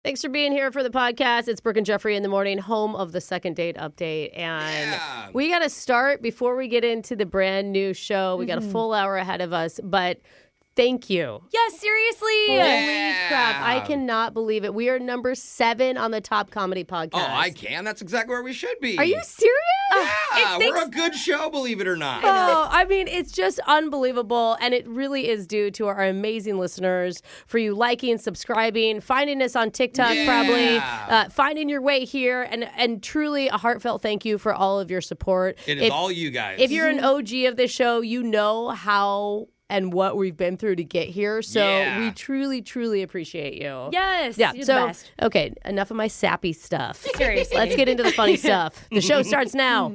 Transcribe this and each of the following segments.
Thanks for being here for the podcast. It's Brooke and Jeffrey in the morning, home of the second date update. And we got to start before we get into the brand new show. We got a full hour ahead of us, but thank you. Yes, seriously. Holy crap. I cannot believe it. We are number 7 on the top comedy podcast. Oh, I can. That's exactly where we should be. Are you serious? Yeah, we're a good show, believe it or not. Oh, I mean, it's just unbelievable. And it really is due to our amazing listeners for you liking, subscribing, finding us on TikTok probably, finding your way here. And truly a heartfelt thank you for all of your support. It is all you guys. If you're an OG of this show, you know how and what we've been through to get here. So we truly, truly appreciate you. Yes. Yeah. You're So, the best. okay, enough of my sappy stuff. Seriously. Let's get into the funny stuff. The show starts now.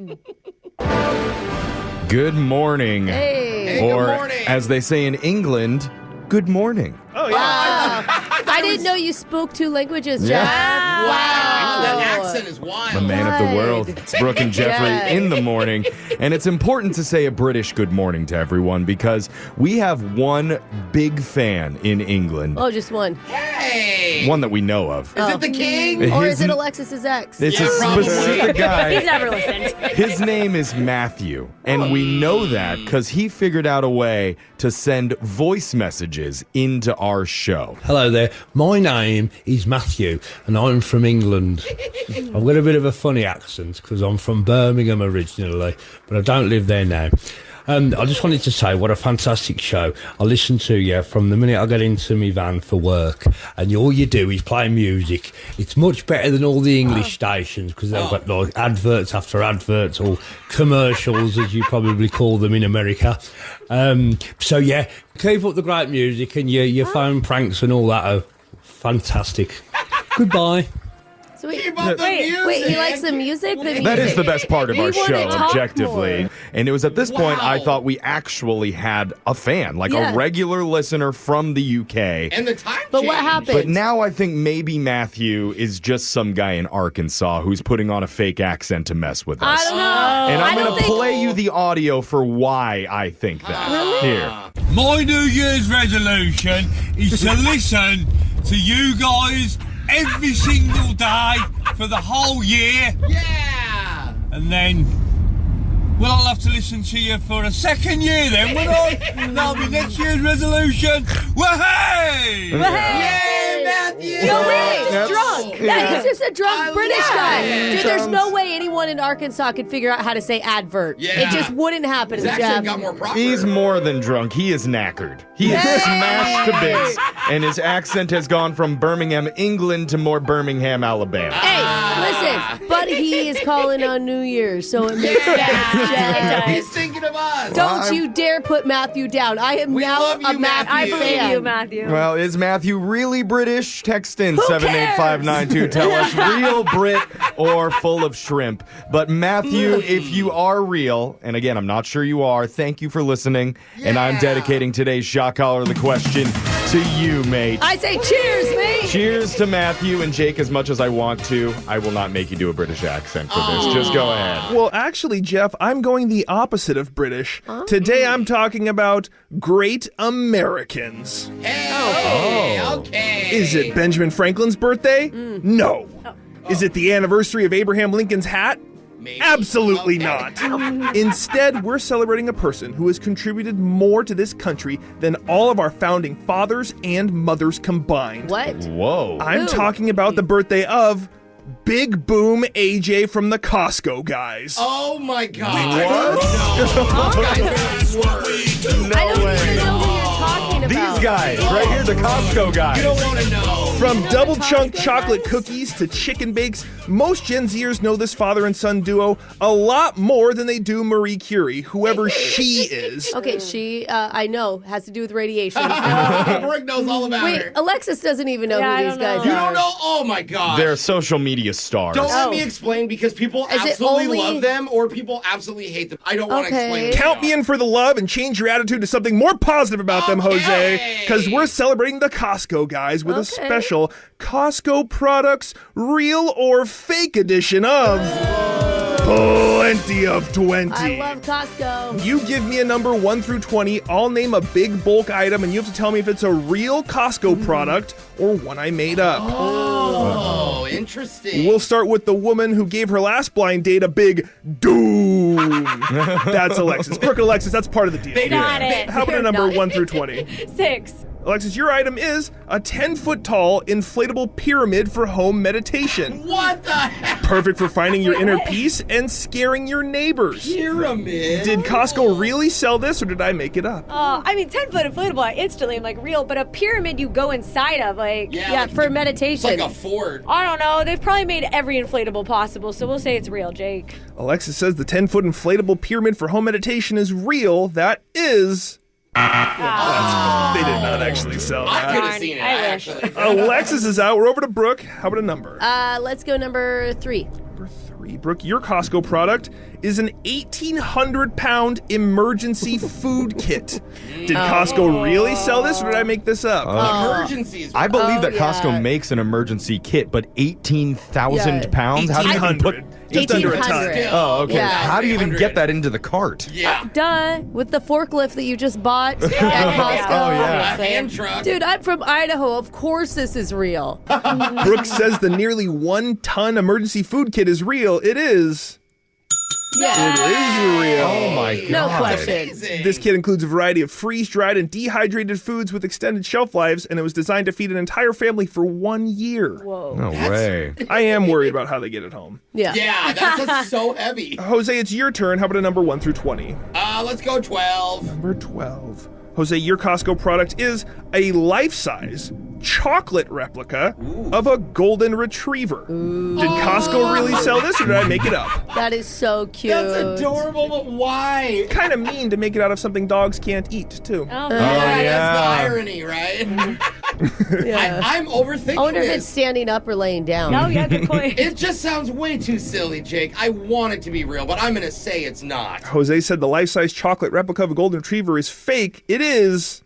Good morning. Hey. Or, good morning. as they say in England, good morning. Oh, yeah. I didn't know you spoke 2 languages, Jeff. Wow. That accent is wild. The man of the world. It's Brooke and Jeffrey in the morning. And it's important to say a British good morning to everyone because we have one big fan in England. Oh, just one. Hey. One that we know of. Is it the king? Or His is it n- Alexis's ex? It's Yeah, a probably. specific guy. He's never listened. His name is Matthew, and we know that because he figured out a way to send voice messages into our show. Hello there. My name is Matthew, and I'm from England. I've got a bit of a funny accent because I'm from Birmingham originally, but I don't live there now. I just wanted to say what a fantastic show. I listen to you from the minute I get into my van for work, and all you do is play music. It's much better than all the English stations because they've got like adverts after adverts or commercials, as you probably call them in America. So yeah, keep up the great music, and your phone pranks and all that are fantastic. Goodbye. So wait, Keep up the music. wait, he likes the music? That is the best part of We our wanna show, talk objectively. more. And it was at this point I Wow. thought we actually had a fan, like Yeah. a regular listener from the UK. And the time But what change. happened? But now I think maybe Matthew is just some guy in Arkansas who's putting on a fake accent to mess with us. I don't know. And I I'm don't going to think... play you the audio for why I think that. Here. My New Year's resolution is to listen to you guys every single day for the whole year, Yeah. and then, well, I'll have to listen to you for a second year then, won't I? And that'll be next year's resolution. Wahey! Yay, Matthew. No way, he's just drunk. Yeah, he's just a drunk I British love guy. it. Dude, there's no way anyone in Arkansas could figure out how to say advert. Yeah. It just wouldn't happen, His Jeff. accent got more proper. He's more than drunk. He is knackered. He is smashed to bits, and his accent has gone from Birmingham, England to more Birmingham, Alabama. Hey, listen, but he is calling on New Year's, so it makes sense, Jeff. He's thinking of us. Don't you dare put Matthew down. I am We now love you, a Matthew Matthew. fan. You, Matthew. Well, is Matthew really British? Text in Who 78592. Tell us real Brit or full of shrimp. But Matthew, if you are real, and again, I'm not sure you are, thank you for listening. And I'm dedicating today's Shot Collar the Question to you, mate. I say cheers, mate. Cheers to Matthew and Jake. As much as I want to, I will not make you do a British accent for this. Just go ahead. Well, actually, Jeff, I'm going the opposite of British. Today, I'm talking about great Americans. Hey, okay. Is it Benjamin Franklin's birthday? No. Is it the anniversary of Abraham Lincoln's hat? Maybe. Absolutely Okay. not. Instead, we're celebrating a person who has contributed more to this country than all of our founding fathers and mothers combined. What? Whoa. I'm Who? talking about the birthday of Big Boom AJ from the Costco guys. Oh my God. What? I don't even know who you're talking about. These guys, right here, the Costco guys. You don't want to know. From double chunk chocolate cookies to chicken bakes, most Gen Zers know this father and son duo a lot more than they do Marie Curie, whoever she is. Okay, she, I know, has to do with radiation. Brooke knows all about Wait, her. Alexis doesn't even know Yeah, I who these don't know. guys You are. don't know? Oh my God. They're social media stars. Don't let Oh. me explain because people Is it absolutely only- love them or people absolutely hate them. I don't want to Okay. explain. Count me in for the love and change your attitude to something more positive about them, Jose. Okay. Because we're celebrating the Costco guys with a Okay. special Costco Products Real or Fake edition of Plenty of 20. I love Costco. You give me a number 1 through 20, I'll name a big bulk item, and you have to tell me if it's a real Costco product or one I made up. Interesting. We'll start with the woman who gave her last blind date a big doom. That's Alexis. Brooke and Alexis, that's part of the deal. Got it. How about a number 1 through 20? 6. Alexis, your item is a 10-foot-tall inflatable pyramid for home meditation. What the heck? Perfect for finding your inner peace and scaring your neighbors. Pyramid? Did Costco really sell this, or did I make it up? 10-foot inflatable, I instantly am like, real, but a pyramid you go inside of, like... Yeah, for meditation. It's like a fort. I don't know. They've probably made every inflatable possible, so we'll say it's real, Jake. Alexis says the 10-foot inflatable pyramid for home meditation is real. That is... They did not actually sell I could that. have seen it, I wish. actually. Alexis is out. We're over to Brooke. How about a number? Let's go number 3. Number 3. Brooke, your Costco product is an 1,800-pound emergency food kit. Did Costco really sell this, or did I make this up? Emergencies. I believe that yeah. Costco makes an emergency kit, but 18,000 Yeah. pounds? How do you even put... 1,800. Just under a ton. 1,800. Oh, okay. Yeah. How do you even get that into the cart? Yeah. Duh, with the forklift that you just bought at Costco. Oh, yeah. obviously. Hand truck. Dude, I'm from Idaho. Of course this is real. Brooke says the nearly 1-ton emergency food kit is real. It is. Yeah. It is real. Oh, my God. No question. Amazing. This kit includes a variety of freeze-dried and dehydrated foods with extended shelf lives, and it was designed to feed an entire family for 1 year. Whoa. No way. I am worried about how they get it home. Yeah. Yeah, that's so heavy. Jose, it's your turn. How about a number 1 through 20? Let's go 12. Number 12. Jose, your Costco product is a life-size chocolate replica of a golden retriever. Did Costco really sell this, or did I make it up? That is so cute. That's adorable, but why? Kind of mean to make it out of something dogs can't eat, too. Oh, That's yeah. the irony, right? Yeah. I'm overthinking I wonder if this. it's standing up or laying down. Oh, yeah, good point. It just sounds way too silly, Jake. I want it to be real, but I'm going to say it's not. Jose said the life-size chocolate replica of a golden retriever is fake. It is.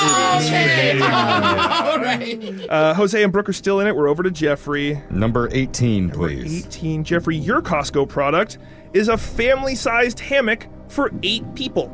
Okay. All right. Jose and Brooke are still in it. We're over to Jeffrey. Number 18, Number please. 18. Jeffrey, your Costco product is a family-sized hammock for 8 people.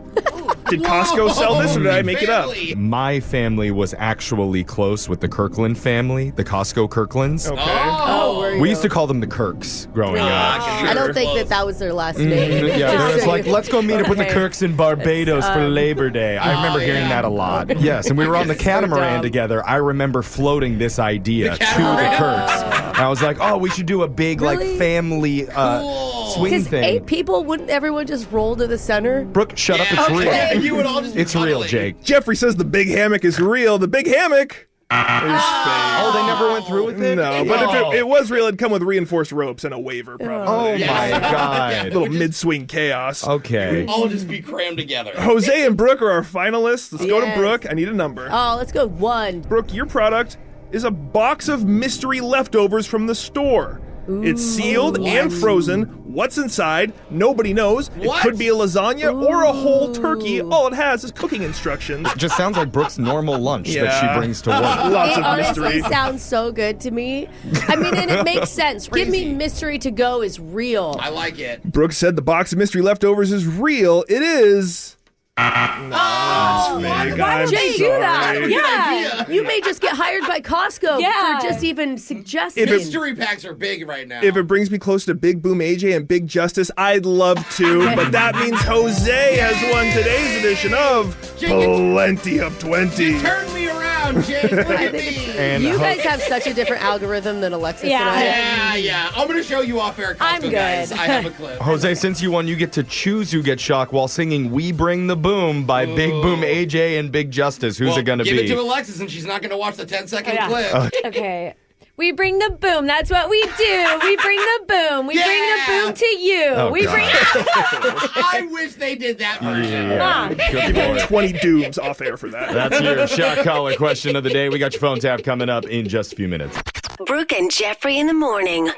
Did Costco sell this, or did I make it up? Family. My family was actually close with the Kirkland family, the Costco Kirklands. Okay. Oh, were you? We used to call them the Kirks growing up. I don't think that was their last name. Yeah, Just there was so like, you- let's go meet up with the Okay. Kirks in Barbados for Labor Day. I remember hearing yeah. that a lot. Yes, and we were on the so catamaran dumb. together. I remember floating this idea to the catamaran? Kirks. And I was like, oh, we should do a big Really? like family swing Because thing. 8 people, wouldn't everyone just roll to the center? Brooke, shut up. It's Yeah, real. okay. You would all just be It's real, cuddling. Jake. Jeffrey says the big hammock is real. The big hammock is fake. Oh, they never went through with it? No, but if it was real, it'd come with reinforced ropes and a waiver, probably. Oh, Yeah. my God. Little mid-swing chaos. Okay. All just be crammed together. Jose and Brooke are our finalists. Let's go to Yes. Brooke. I need a number. Oh, let's go 1. Brooke, your product is a box of mystery leftovers from the store. It's sealed and frozen. What's inside? Nobody knows. What? It could be a lasagna or a whole turkey. All it has is cooking instructions. Just sounds like Brooke's normal lunch that Yeah. she brings to work. Lots It of honestly mystery. sounds so good to me. I mean, and it makes sense. Give me mystery to go is real. I like it. Brooke said the box of mystery leftovers is real. It is. Oh, Fake. Why I'm would they do that? sorry. Yeah. You may just get hired by Costco Yeah. for just even suggesting. If it- Mystery packs are big right now. If it brings me close to Big Boom AJ and Big Justice, I'd love to. But that means Jose has won today's edition of Plenty of 20. Turn me around, Jake. Look at me. And you guys have such a different algorithm than Alexis Yeah. and I. Yeah. I'm going to show you off air, Costco, I'm good. guys. I have a clip. Jose, since you won, you get to choose who gets shocked while singing We Bring the Boom by Big Boom AJ and Big Justice. Who's Well, it going to give be? it to Alexis, and she's not going to watch the 10-second Yeah. clip. Okay. We bring the boom. That's what we do. We bring the boom. We bring the Yeah. boom to you. Oh, we God. bring. I wish they did that version. Yeah. Good Lord. 20 dooms off air for that. That's your shock collar question of the day. We got your phone tap coming up in just a few minutes. Brooke and Jeffrey in the morning.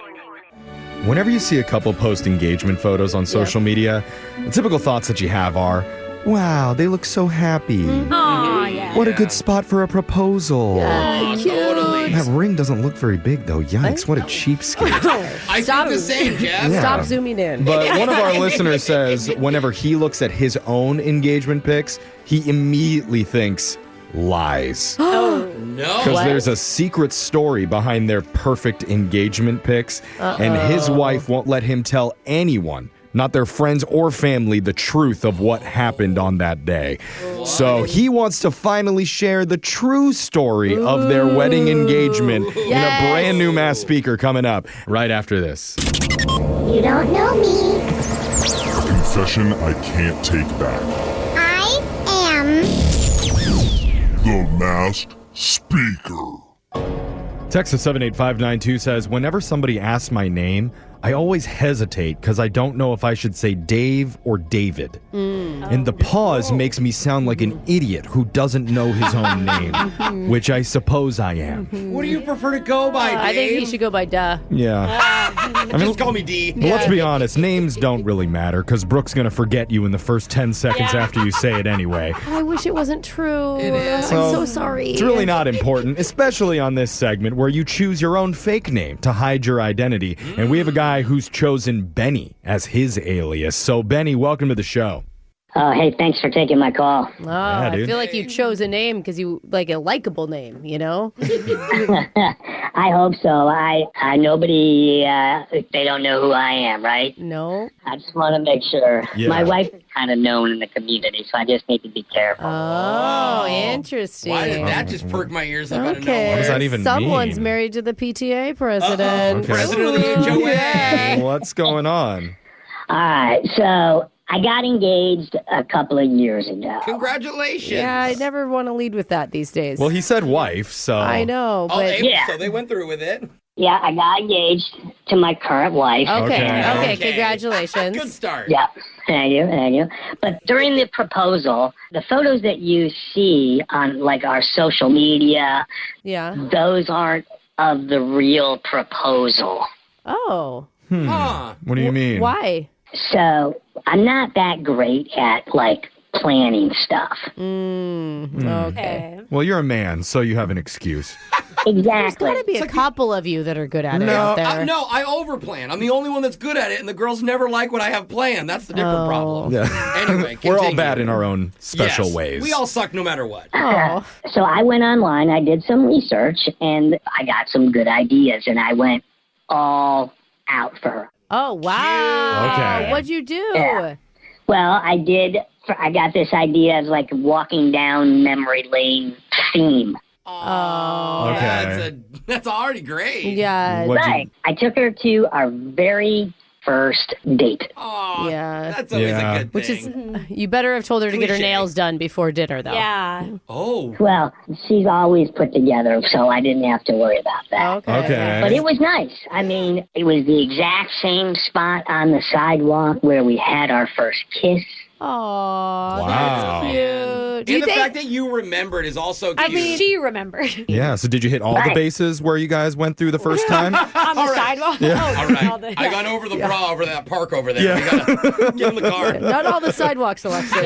Whenever you see a couple post engagement photos on social media, the typical thoughts that you have are, wow, they look so happy. Oh, yeah. What a good spot for a proposal. Totally. That ring doesn't look very big, though. Yikes, what a cheapskate. I think the same, Jeff. Yeah. Stop zooming in. But one of our listeners says whenever he looks at his own engagement pics, he immediately thinks lies. No. Because there's a secret story behind their perfect engagement pics, and his wife won't let him tell anyone, not their friends or family, the truth of what happened on that day. What? So he wants to finally share the true story of their wedding engagement in a brand new Mass speaker coming up right after this. You don't know me. Confession I can't take back. I am The Masked Speaker. Texas 78592 says, whenever somebody asks my name, I always hesitate because I don't know if I should say Dave or David. And the pause makes me sound like an idiot who doesn't know his own name, which I suppose I am. What do you prefer to go by, Dave? I think he should go by Duh. Yeah. Just call me D. Well, let's be honest, names don't really matter because Brooke's going to forget you in the first 10 seconds after you say it anyway. I wish it wasn't true. It is. I'm so sorry. It's really not important, especially on this segment where you choose your own fake name to hide your identity. And we have a guy who's chosen Benny as his alias. So, Benny, welcome to the show. Hey, thanks for taking my call. Oh, Yeah, I dude. feel like you chose a name because you like a likable name, you know? I hope so. Nobody, they don't know who I am, right? No. I just want to make sure. Yeah. My wife is kind of known in the community, so I just need to be careful. Oh, interesting. Why did that just perk my ears up out of Okay. nowhere? What does that even Someone's mean? married to the PTA president. Okay. President of the HOA. What's going on? All right, so I got engaged a couple of years ago. Congratulations. Yeah, I never want to lead with that these days. Well, he said wife, so... I know, Oh, but... so they went through with it. Yeah, I got engaged to my current wife. Okay, congratulations. Good start. Yeah, thank you. But during the proposal, the photos that you see on like our social media, Yeah. those aren't of the real proposal. Oh. Huh. What do you mean? Why? So I'm not that great at like planning stuff. Okay. Well, you're a man, so you have an excuse. There's Exactly. got to be a couple of you that are good at it out there. No, I overplan. I'm the only one that's good at it, and the girls never like what I have planned. That's the different problem. Yeah. Anyway, We're all continue. bad in our own special Yes, ways. We all suck no matter what. Oh. So I went online, I did some research, and I got some good ideas, and I went all out for her. Oh, wow. Okay. What'd you do? Yeah. Well, I got this idea of like walking down memory lane theme. Oh. Okay. That's already great. Yeah. What'd you- Right. I took her to our very first date. Oh, Yeah. that's always Yeah. a good thing. Which is, you better have told her to get her Cliche. nails done before dinner, though. Yeah. Oh. Well, she's always put together, so I didn't have to worry about that. Okay. But it was nice. I mean, it was the exact same spot on the sidewalk where we had our first kiss. Oh, Wow. that's cute. Do And you the think? fact that you remembered is also cute. I mean, she remembered. Yeah, so did you hit all the Right. bases where you guys went through the first time? On the sidewalk. Oh, all right. all the- I got over the bra over that park over there. Yeah. We gotta give him the car. Not all the sidewalks, Alexis.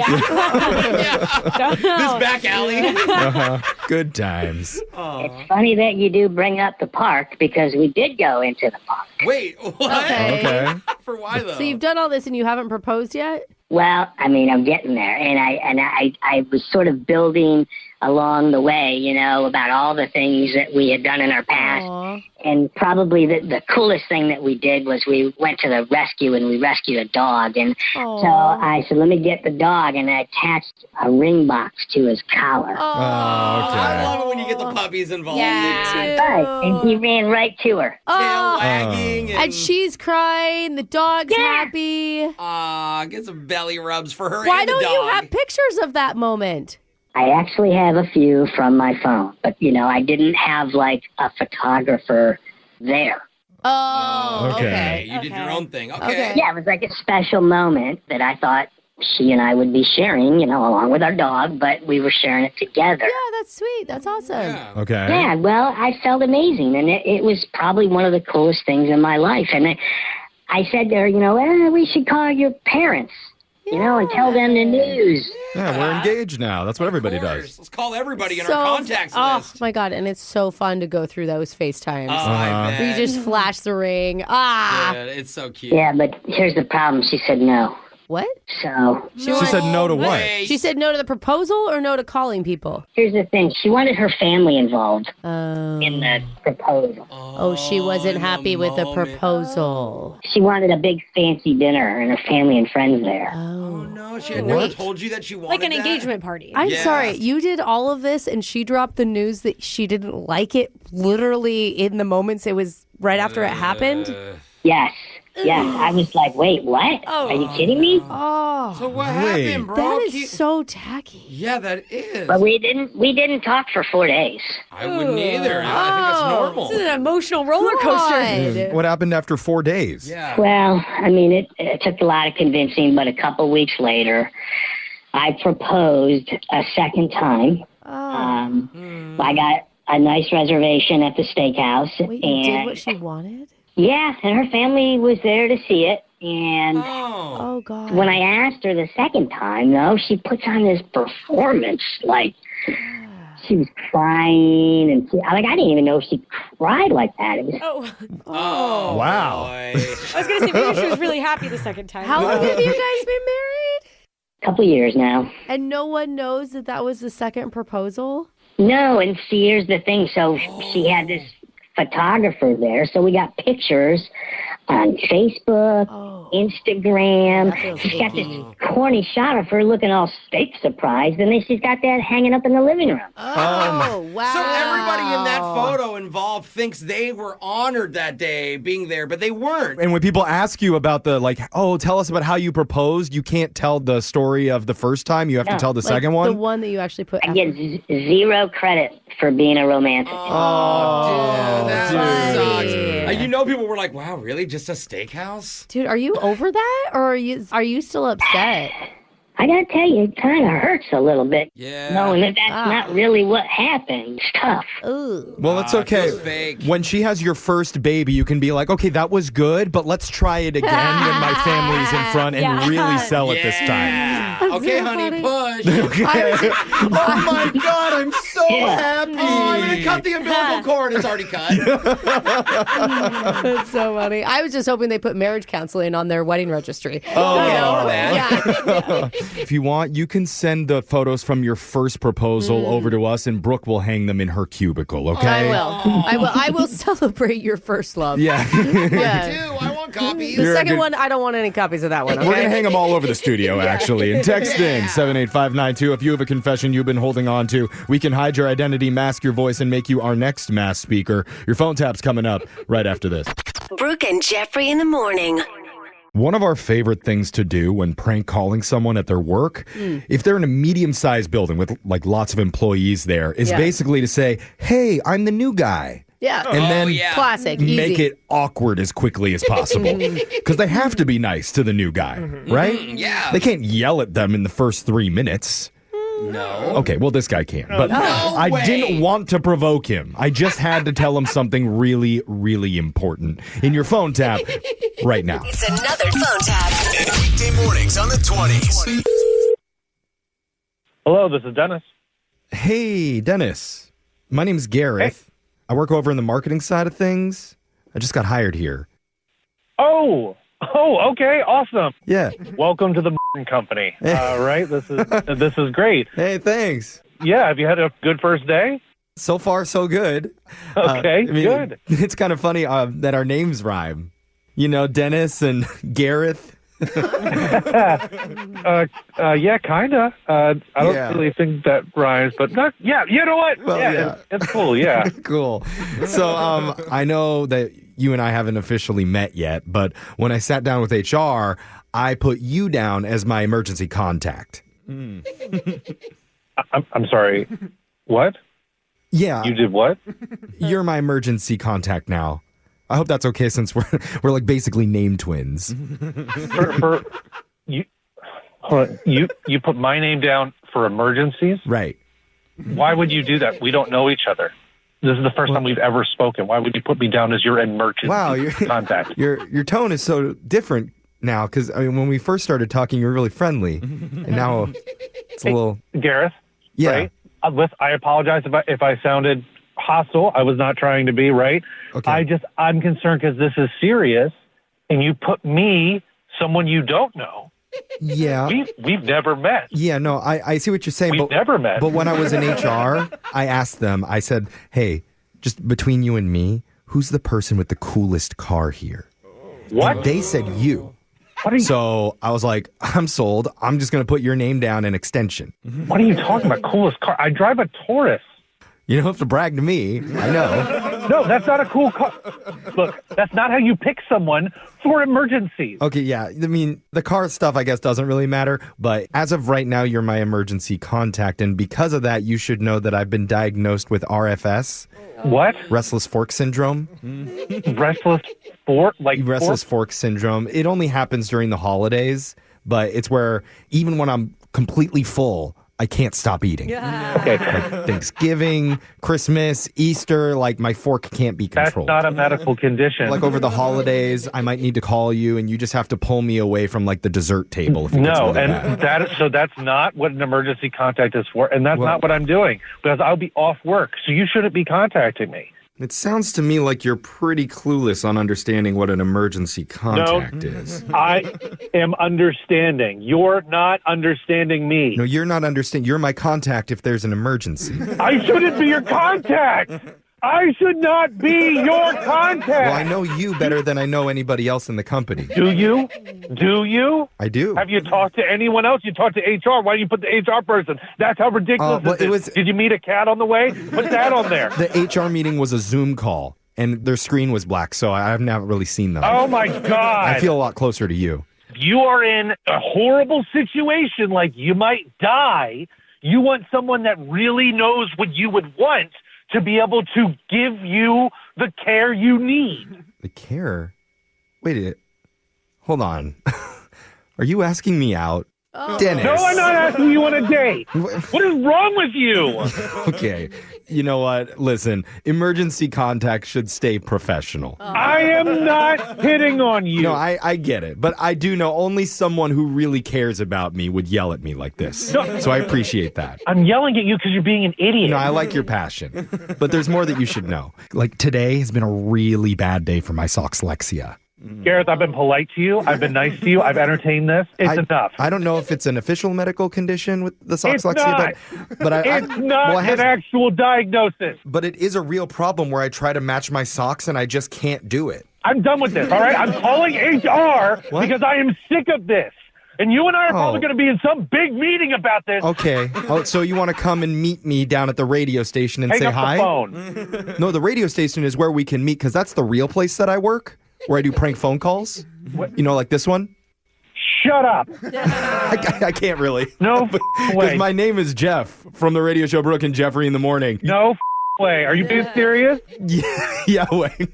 Don't know. This back alley. Good times. It's funny that you do bring up the park because we did go into the park. Wait, what? Okay. For why though? So you've done all this and you haven't proposed yet? Well, I mean, I'm getting there, and I was sort of building along the way, you know, about all the things that we had done in our past. Aw. And probably the coolest thing that we did was we went to the rescue and we rescued a dog. And so I said, let me get the dog, and I attached a ring box to his collar. Oh, I okay. love it when you get the puppies involved. Yeah. Right, and he ran right to her. Tail wagging And she's crying, the dog's happy. get some belly rubs for her. Why and the don't you dog. have pictures of that moment? I actually have a few from my phone, but, you know, I didn't have, like, a photographer there. Oh, Okay. okay. You did your own thing. Okay. Okay. Yeah, it was like a special moment that I thought she and I would be sharing, you know, along with our dog, but we were sharing it together. Yeah, that's sweet. That's awesome. Yeah. Okay. Yeah, well, I felt amazing, and it was probably one of the coolest things in my life. And I said to her, you know, we should call your parents, you know, and tell them the news. Yeah, we're engaged now. That's what everybody Of course. does. Let's call everybody in So- our contacts oh list. my God, and it's so fun to go through those FaceTimes. I Where you bet. just flash the ring. Ah. Yeah, it's so cute. Yeah, but here's the problem. She said no. What? So She said no to what? She said no to the proposal or no to calling people? here's the thing. She wanted her family involved in the proposal. Oh, she wasn't happy with the proposal. She wanted a big fancy dinner and her family and friends there. Oh, no. She had never told you that she wanted Like an that? engagement party. I'm sorry, you did all of this and she dropped the news that she didn't like it literally in the moments it was right after it happened? Yes. Yes. I was like, wait, what? Are you kidding me? Oh, So what happened, bro? that is so tacky. Yeah, that is. But we didn't talk for 4 days. I wouldn't either. I think it's normal. This is an emotional roller coaster. God. What happened after 4 days? Yeah. Well, I mean, it took a lot of convincing, but a couple weeks later, I proposed a second time. I got a nice reservation at the steakhouse. Wait, you did what she wanted? Yeah, and her family was there to see it. And Oh, God. when I asked her the second time, though, she puts on this performance like she was crying, and I didn't even know she cried like that. It was Oh, Wow. boy. I was going to say, maybe she was really happy the second time. How long have you guys been married? a couple years now. And no one knows that that was the second proposal? No, and see, here's the thing. So she had this photographer there, so we got pictures on Facebook, Instagram. She's got this corny shot of her looking all steak surprised, and then she's got that hanging up in the living room. Oh, wow. So everybody in that photo involved thinks they were honored that day being there, but they weren't. And when people ask you about the, like, oh, tell us about how you proposed, you can't tell the story of the first time. You have to tell the second one. The one that you actually put I get zero credit for being a romantic. Oh, dude, that buddy. sucks. You know, people were like, wow, really? Just a steakhouse? Dude, are you over that? Or are you still upset? I gotta tell you, it kind of hurts a little bit. Yeah. Knowing that that's not really what happened. It's tough. Ooh. Well, it's okay. feels fake. When she has your first baby, you can be like, okay, that was good, but let's try it again when my family's in front and really sell it this time. Okay, so honey, funny. push. Okay. Oh my God, I'm so happy. Oh, I'm gonna cut the umbilical cord. It's already cut. That's so funny. I was just hoping they put marriage counseling on their wedding registry. Oh, Yeah. If you want, you can send the photos from your first proposal over to us, and Brooke will hang them in her cubicle, okay? I will celebrate your first love. Yeah. Yeah. I want copies. The second one, I don't want any copies of that one. Okay? We're going to hang them all over the studio, actually. And text in 78592 if you have a confession you've been holding on to. We can hide your identity, mask your voice, and make you our next mass speaker. Your phone tap's coming up right after this. Brooke and Jeffrey in the morning. One of our favorite things to do when prank calling someone at their work, if they're in a medium-sized building with like lots of employees there, is basically to say, hey, I'm the new guy. Yeah. And then Classic. make Easy. it awkward as quickly as possible. Because they have to be nice to the new guy, right? Yeah. They can't yell at them in the first 3 minutes. No. Okay, well, this guy can't. But I didn't want to provoke him. I just had to tell him something really, really important. In your phone tap right now. It's another phone tap. Weekday mornings on the 20s. Hello, this is Dennis. Hey, Dennis. My name's Gareth. I work over in the marketing side of things. I just got hired here. Oh, okay, awesome. Yeah. Welcome to the company. Right, this is great. Hey, thanks. Yeah, have you had a good first day? So far, so good. Okay, good. It's kind of funny that our names rhyme. You know, Dennis and Gareth. Yeah, kinda. I don't really think that rhymes, but not. Yeah, you know what? Well, it's cool. Yeah, cool. So, I know that you and I haven't officially met yet, but when I sat down with HR, I put you down as my emergency contact. I'm sorry. What? Yeah. You did what? You're my emergency contact now. I hope that's okay since we're like basically name twins. For you, hold on, you put my name down for emergencies? Right. Why would you do that? We don't know each other. This is the first time we've ever spoken. Why would you put me down as your emergency contact? Your tone is so different now because I mean, when we first started talking, you were really friendly, and now it's a little. Gareth. Yeah. Right? I apologize if I sounded hostile. I was not trying to be, right? Okay. I'm concerned because this is serious, and you put me, someone you don't know, Yeah. We've never met. Yeah, no, I see what you're saying. We've never met. But when I was in HR, I asked them, I said, hey, just between you and me, who's the person with the coolest car here? What? And they said you. So I was like, I'm sold. I'm just going to put your name down in extension. What are you talking about? Coolest car? I drive a Taurus. You don't have to brag to me. I know. No, that's not a cool car. Look, that's not how you pick someone for emergencies. Okay, yeah. I mean, the car stuff, I guess, doesn't really matter. But as of right now, you're my emergency contact. And because of that, you should know that I've been diagnosed with RFS. What? Restless fork syndrome. Restless fork? Restless fork syndrome. It only happens during the holidays, but it's where even when I'm completely full, I can't stop eating. Yeah. Okay. Like Thanksgiving, Christmas, Easter, like my fork can't be controlled. That's not a medical condition. Like over the holidays, I might need to call you and you just have to pull me away from like the dessert table. If it gets really bad. That's not what an emergency contact is for. And that's not what I'm doing because I'll be off work. So you shouldn't be contacting me. It sounds to me like you're pretty clueless on understanding what an emergency contact is. I am understanding. You're not understanding me. No, you're not understanding. You're my contact if there's an emergency. I shouldn't be your contact. I should not be your contact. Well, I know you better than I know anybody else in the company. Do you? Do you? I do. Have you talked to anyone else? You talked to HR. Why do you put the HR person? That's how ridiculous it is. Did you meet a cat on the way? Put that on there. The HR meeting was a Zoom call, and their screen was black, so I haven't really seen them. Oh, my God. I feel a lot closer to you. You are in a horrible situation, like you might die. You want someone that really knows what you would want to be able to give you the care you need. The care? Wait, hold on. Are you asking me out? Oh. Dennis. No, I'm not asking you on a date. What is wrong with you? Okay. You know what? Listen, emergency contact should stay professional. I am not hitting on you. No, I get it. But I do know only someone who really cares about me would yell at me like this. No. So I appreciate that. I'm yelling at you because you're being an idiot. No, I like your passion. But there's more that you should know. Like today has been a really bad day for my Soxlexia. Gareth, I've been polite to you. I've been nice to you. I've entertained this. It's enough. I don't know if it's an official medical condition with the Soxlexia, but it's not an actual diagnosis. But it is a real problem where I try to match my socks and I just can't do it. I'm done with this, all right? I'm calling HR because I am sick of this. And you and I are probably going to be in some big meeting about this. Okay. Oh, so you want to come and meet me down at the radio station and say hi? Hang up the phone. No, the radio station is where we can meet because that's the real place that I work. Where I do prank phone calls, you know, like this one. Shut up. I can't really. No way. Because my name is Jeff from the radio show Brooke and Jeffrey in the Morning. No way. Are you being serious? Yeah, wait.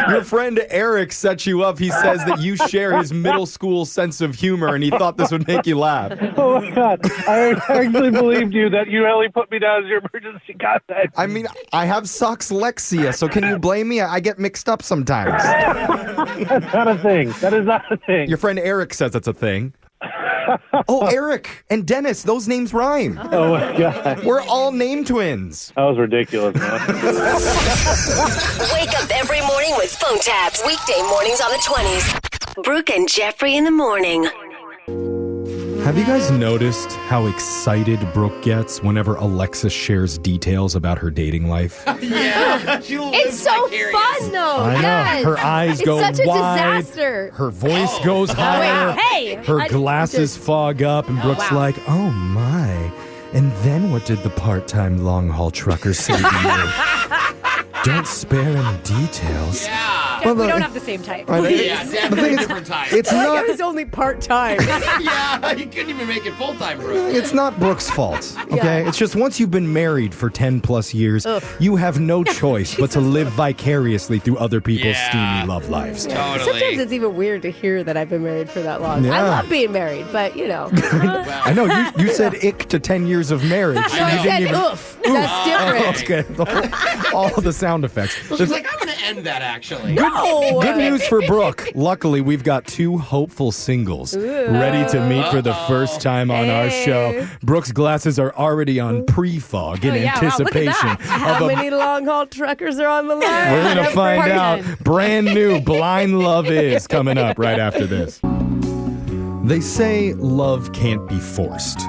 Your friend Eric set you up. He says that you share his middle school sense of humor, and he thought this would make you laugh. Oh, my God. I actually believed you that you only put me down as your emergency contact. I mean, I have Soxlexia, so can you blame me? I get mixed up sometimes. That's not a thing. That is not a thing. Your friend Eric says it's a thing. Oh, Eric and Dennis, those names rhyme. Oh, my God. We're all name twins. That was ridiculous, man. Wake up every morning with phone taps. Weekday mornings on the 20s. Brooke and Jeffrey in the morning. Have you guys noticed how excited Brooke gets whenever Alexa shares details about her dating life? Yeah. It's so fun, though. I know. Yes. Her eyes go It's such a wide. disaster. Her voice goes higher. Wait, hey. Her glasses fog up, and Brooke's like, oh my. And then what did the part-time long-haul trucker say to you? Don't spare any details. Yeah. Well, we don't have the same type. Yeah, definitely a different type. It's not. It was only part-time. Yeah, you couldn't even make it full-time, bro. It's not Brooke's fault, okay? Yeah. It's just once you've been married for 10 plus years, you have no choice but to live vicariously through other people's steamy love lives. Totally. Sometimes it's even weird to hear that I've been married for that long. Yeah. I love being married, but you know. I know, you said ick to 10 years of marriage. I said oof. That's different. Okay, all the sound effects. She's like, I'm going to end that, actually. No. Good news for Brooke. Luckily, we've got two hopeful singles ready to meet for the first time on our show. Brooke's glasses are already on pre-fog in anticipation. Wow, look at that. How many long-haul truckers are on the line? We're going to find out. Brand new Blind Love Is coming up right after this. They say love can't be forced.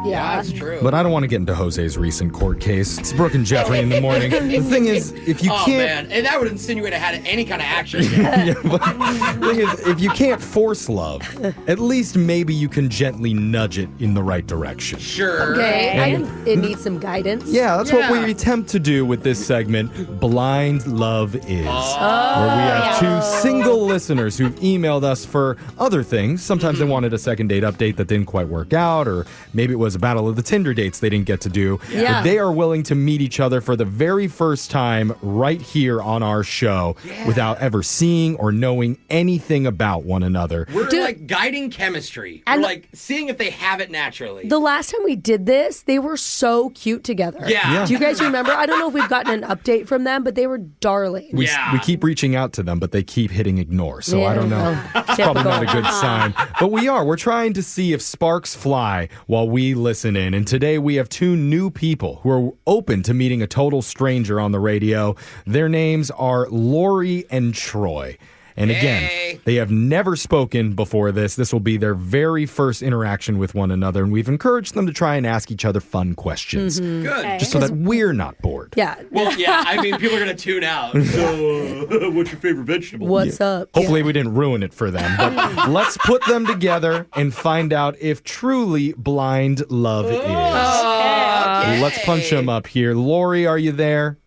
Yeah, that's true. But I don't want to get into Jose's recent court case. It's Brooke and Jeffrey in the morning. The thing is, if you Oh, can't... man. And that would insinuate I had any kind of action. Yeah, but the thing is, if you can't force love, at least maybe you can gently nudge it in the right direction. Sure. Okay, it needs some guidance. Yeah, that's what we attempt to do with this segment, Blind Love Is. Where we have two single listeners who've emailed us for other things. Sometimes they wanted a second date update that didn't quite work out, or maybe it was a battle of the Tinder dates they didn't get to do. Yeah. But they are willing to meet each other for the very first time right here on our show without ever seeing or knowing anything about one another. We're like guiding chemistry. And We're like seeing if they have it naturally. The last time we did this, they were so cute together. Yeah. Do you guys remember? I don't know if we've gotten an update from them, but they were darling. We keep reaching out to them, but they keep hitting ignore. So I don't know. It's probably not a good sign. But we're trying to see if sparks fly while we listen in. And today we have two new people who are open to meeting a total stranger on the radio. Their names are Lori and Troy. And again, they have never spoken before this. This will be their very first interaction with one another. And we've encouraged them to try and ask each other fun questions. Good. Just so that we're not bored. Yeah. Well, yeah. I mean, people are going to tune out. So, what's your favorite vegetable? What's up? Hopefully we didn't ruin it for them. But let's put them together and find out if truly blind love is. Okay. Let's punch them up here. Lori, are you there?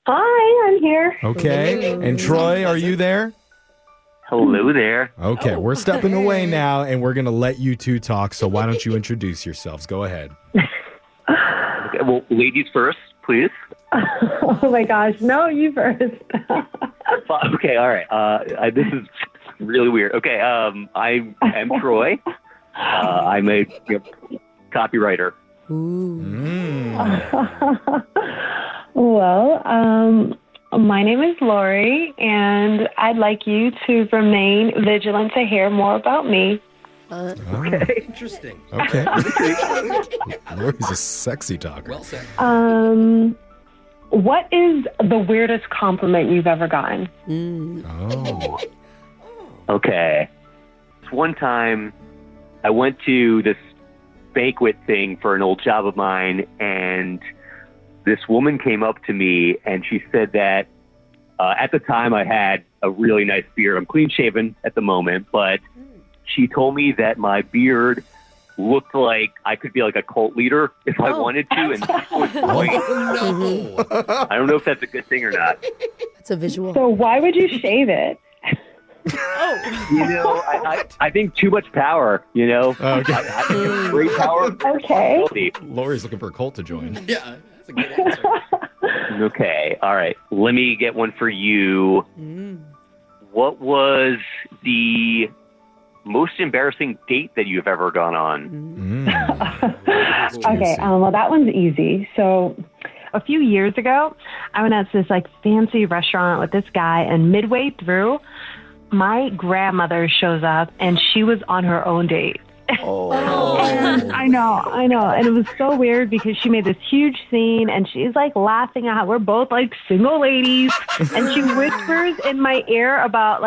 Hi, I'm here. Okay. And Troy, are you there? Hello there. Okay, we're stepping away now, and we're going to let you two talk. So why don't you introduce yourselves? Go ahead. Okay, well, ladies first, please. Oh my gosh, no, you first. Okay, all right. This is really weird. Okay, I am Troy. I'm a copywriter. Well, my name is Lori, and I'd like you to remain vigilant to hear more about me. Okay. Interesting. Okay. Lori's a sexy talker. Well said. What is the weirdest compliment you've ever gotten? Oh. Okay. One time, I went to this banquet thing for an old job of mine, and this woman came up to me and she said that at the time I had a really nice beard. I'm clean shaven at the moment, but she told me that my beard looked like I could be like a cult leader if I wanted to. And I don't know if that's a good thing or not. That's a visual. So why would you shave it? You know, I think too much power, you know. Okay. I think great power. Okay. Lori's looking for a cult to join. Yeah, that's a good answer. Okay, all right. Let me get one for you. What was the most embarrassing date that you've ever gone on? Okay, well, that one's easy. So a few years ago, I went out to this fancy restaurant with this guy, and midway through, my grandmother shows up, and she was on her own date. And I know. And it was so weird because she made this huge scene, and she's laughing at how we're both single ladies. And she whispers in my ear about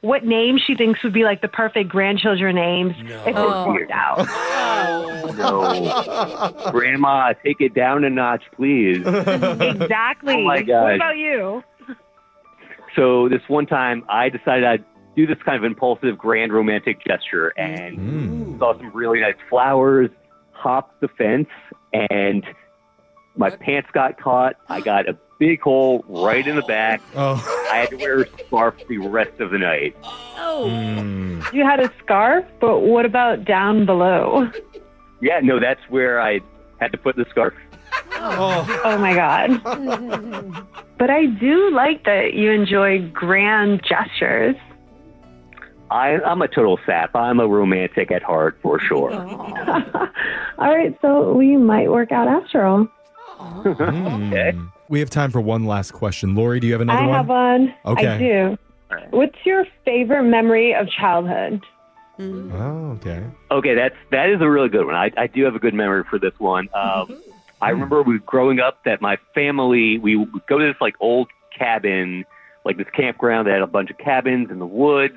what name she thinks would be the perfect grandchildren names if it worked out. No. Grandma, take it down a notch, please. Exactly. Oh my gosh. What about you? So this one time I decided I'd do this kind of impulsive grand romantic gesture and saw some really nice flowers, hopped the fence, and my pants got caught. I got a big hole right in the back. I had to wear a scarf the rest of the night. You had a scarf, but what about down below? Yeah, no, that's where I had to put the scarf. Oh my God. But I do like that you enjoy grand gestures. I'm a total sap. I'm a romantic at heart, for sure. All right, so we might work out after all. Okay. We have time for one last question. Lori, do you have another one? I have one. Okay. I do. Right. What's your favorite memory of childhood? Oh, okay. Okay, that is a really good one. I do have a good memory for this one. I remember growing up that my family, we would go to this old cabin, this campground that had a bunch of cabins in the woods.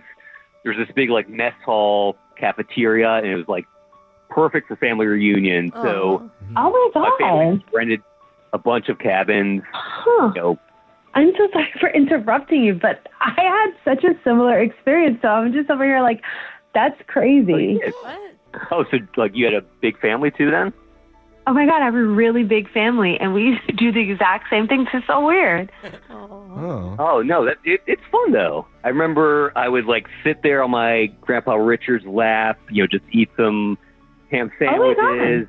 There's this big mess hall cafeteria, and it was like perfect for family reunion. So Oh my my family God. rented a bunch of cabins. Huh. You know, I'm so sorry for interrupting you, but I had such a similar experience. So I'm just over here like, that's crazy. oh, so like you had a big family too then? Oh my God, I have a really big family, and we used to do the exact same thing. It's so weird. Oh no, it's fun though. I remember I would like sit there on my Grandpa Richard's lap, you know, just eat some ham sandwiches.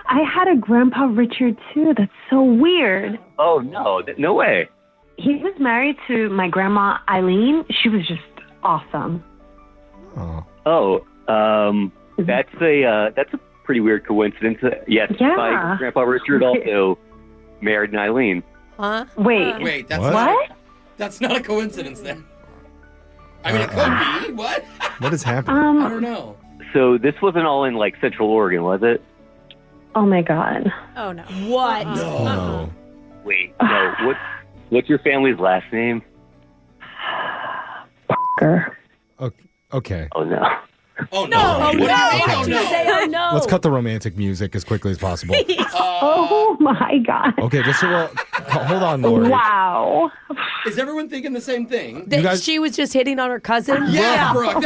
I had a Grandpa Richard too. That's so weird. Oh no, no way. He was married to my grandma Eileen. She was just awesome. Oh, that's a pretty weird coincidence. Yes, Yeah. my Grandpa Richard also married an Eileen. Huh? Wait, that's that's not a coincidence then. I mean, it could be. What? What is happening? I don't know. So this wasn't all in like Central Oregon, was it? Oh my God. Oh no. What? No. Wait, no. What's your family's last name? Parker. Okay. Oh no. Oh no. Oh, no. Why'd you say oh no? Let's cut the romantic music as quickly as possible. Oh my God. Okay, just hold on, Lori. Wow. Is everyone thinking the same thing? That she was just hitting on her cousin? Yes, Brooke.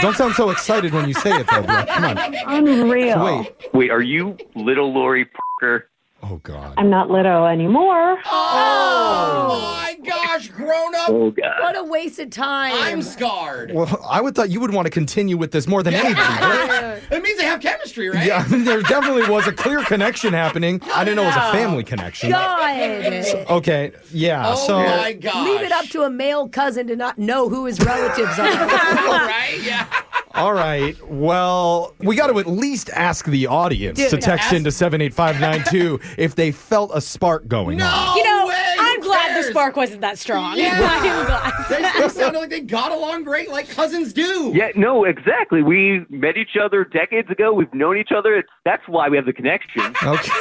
Don't sound so excited when you say it, though, Brooke. Come on. Unreal. Wait, are you little Lori Parker? Oh God. I'm not little anymore. Oh my gosh, grown up. Oh God. What a waste of time. I'm scarred. Well, I would thought you would want to continue with this more than anybody. It means they have chemistry, right? Yeah, I mean, there definitely was a clear connection happening. I didn't know it was a family connection. God. Okay, yeah. Oh so my gosh. Leave it up to a male cousin to not know who his relatives are. Right? Yeah. all right. Well, we got to at least ask the audience to text into 78592 if they felt a spark going on. You know, way. I'm Who glad cares? the spark wasn't that strong. Yeah. I'm glad. They sounded like they got along great, like cousins do. Yeah, no, exactly. We met each other decades ago. We've known each other. That's why we have the connection. Okay.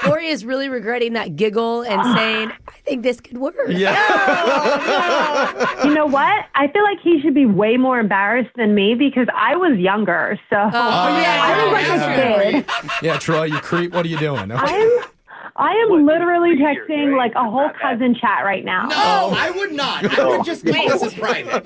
Lori is really regretting that giggle and saying, I think this could work. Yeah. You know what? I feel like he should be way more embarrassed than me because I was younger. So I was like a kid. Yeah, Troy, you creep. What are you doing? I am literally texting like a whole cousin chat right now. No, I would not. I would just keep this in private.